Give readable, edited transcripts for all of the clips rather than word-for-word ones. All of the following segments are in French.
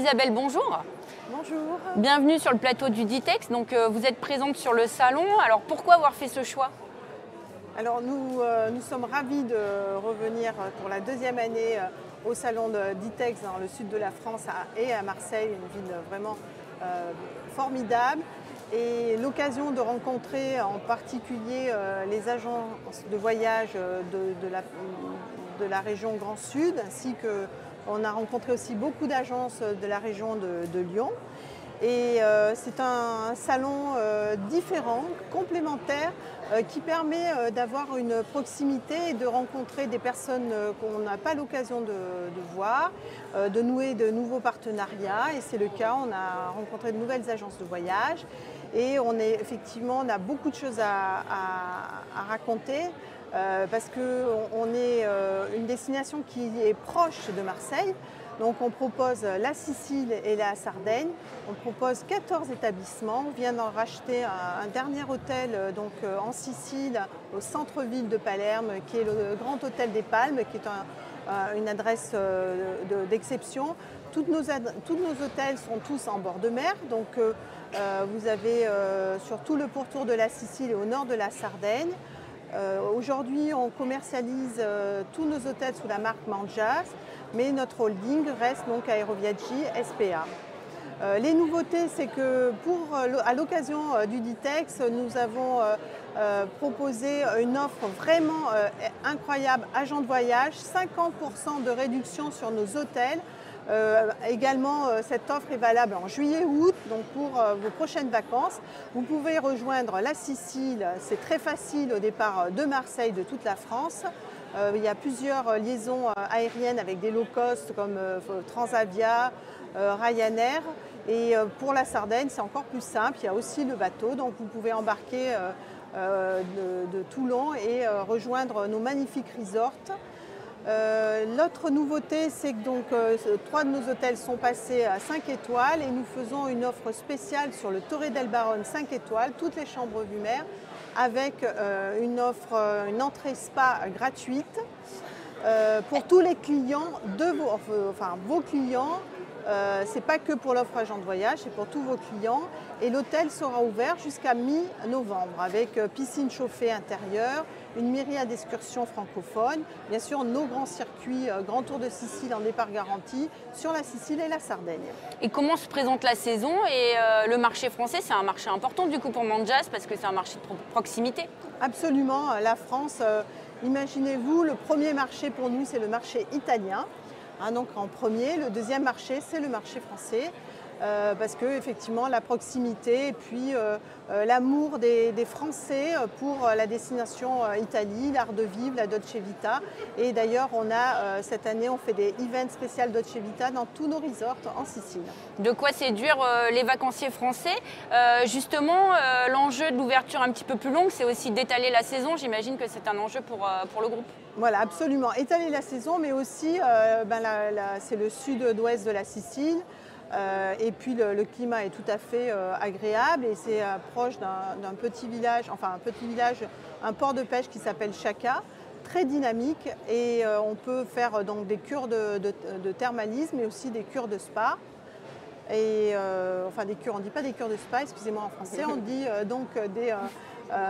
Isabelle, bonjour. Bonjour. Bienvenue sur le plateau du Ditex. Donc, vous êtes présente sur le salon. Alors pourquoi avoir fait ce choix? Alors nous sommes ravis de revenir pour la deuxième année au salon de Ditex dans le sud de la France et à Marseille, une ville vraiment formidable. Et l'occasion de rencontrer en particulier les agences de voyage de la région Grand Sud, ainsi qu'on a rencontré aussi beaucoup d'agences de la région de Lyon. Et c'est un salon différent, complémentaire, qui permet d'avoir une proximité et de rencontrer des personnes qu'on n'a pas l'occasion de voir, de nouer de nouveaux partenariats. Et c'est le cas, on a rencontré de nouvelles agences de voyage et on a beaucoup de choses à raconter. Parce qu'on est une destination qui est proche de Marseille. Donc on propose la Sicile et la Sardaigne. On propose 14 établissements. On vient d'en racheter un dernier hôtel en Sicile, au centre-ville de Palerme, qui est le Grand Hôtel des Palmes, qui est une adresse d'exception. Tous nos hôtels sont tous en bord de mer. Donc vous avez sur tout le pourtour de la Sicile et au nord de la Sardaigne. Aujourd'hui, on commercialise tous nos hôtels sous la marque Mangias, mais notre holding reste donc Aeroviaggi SPA. Les nouveautés, c'est que à l'occasion du Ditex, nous avons proposé une offre vraiment incroyable, agent de voyage, 50% de réduction sur nos hôtels. Également, cette offre est valable en juillet-août, donc pour vos prochaines vacances. Vous pouvez rejoindre la Sicile, c'est très facile au départ de Marseille, de toute la France. Il y a plusieurs liaisons aériennes avec des low cost comme Transavia, Ryanair. Et pour la Sardaigne, c'est encore plus simple, il y a aussi le bateau, donc vous pouvez embarquer de Toulon et rejoindre nos magnifiques resorts. L'autre nouveauté, c'est que 3 de nos hôtels sont passés à 5 étoiles et nous faisons une offre spéciale sur le Torre del Barone 5 étoiles, toutes les chambres vue mer, avec une entrée spa gratuite pour tous les clients vos clients. C'est pas que pour l'offre agent de voyage, c'est pour tous vos clients. Et l'hôtel sera ouvert jusqu'à mi-novembre avec piscine chauffée intérieure, une myriade d'excursions francophones, bien sûr nos grands circuits, Grand Tour de Sicile en départ garanti sur la Sicile et la Sardaigne. Et comment se présente la saison? Et le marché français, c'est un marché important du coup pour Mangias parce que c'est un marché de proximité. Absolument, la France, imaginez-vous, le premier marché pour nous, c'est le marché italien. Donc en premier, le deuxième marché, c'est le marché français, parce que effectivement la proximité et puis l'amour des Français pour la destination Italie, l'art de vivre, la Dolce Vita. Et d'ailleurs, cette année, on fait des events spéciaux Dolce Vita dans tous nos resorts en Sicile. De quoi séduire les vacanciers français. Justement, l'enjeu de l'ouverture un petit peu plus longue, c'est aussi d'étaler la saison. J'imagine que c'est un enjeu pour le groupe. Voilà, absolument. Étaler la saison, mais aussi, c'est le sud-ouest de la Sicile. Et puis le climat est tout à fait agréable et c'est proche d'un petit village, un port de pêche qui s'appelle Chacas, très dynamique. Et on peut faire donc des cures de thermalisme mais aussi des cures de spa. Et des cures, on ne dit pas des cures de spa, excusez-moi en français, on dit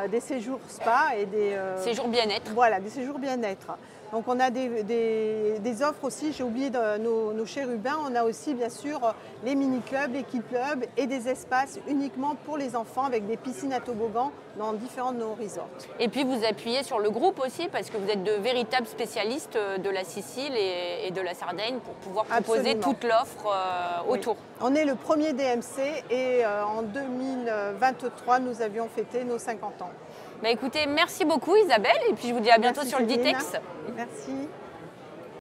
des séjours spa et des séjours bien-être. Voilà, des séjours bien-être. Donc on a des offres aussi, j'ai oublié nos chérubins, on a aussi bien sûr les mini-clubs, les kids-clubs et des espaces uniquement pour les enfants avec des piscines à toboggan dans différents de nos resorts. Et puis vous appuyez sur le groupe aussi parce que vous êtes de véritables spécialistes de la Sicile et de la Sardaigne pour pouvoir proposer Absolument. toute l'offre autour. Oui. On est le premier DMC et en 2023 nous avions fêté nos 50 ans. Écoutez, merci beaucoup Isabelle et puis je vous dis à bientôt sur le Ditex. Merci.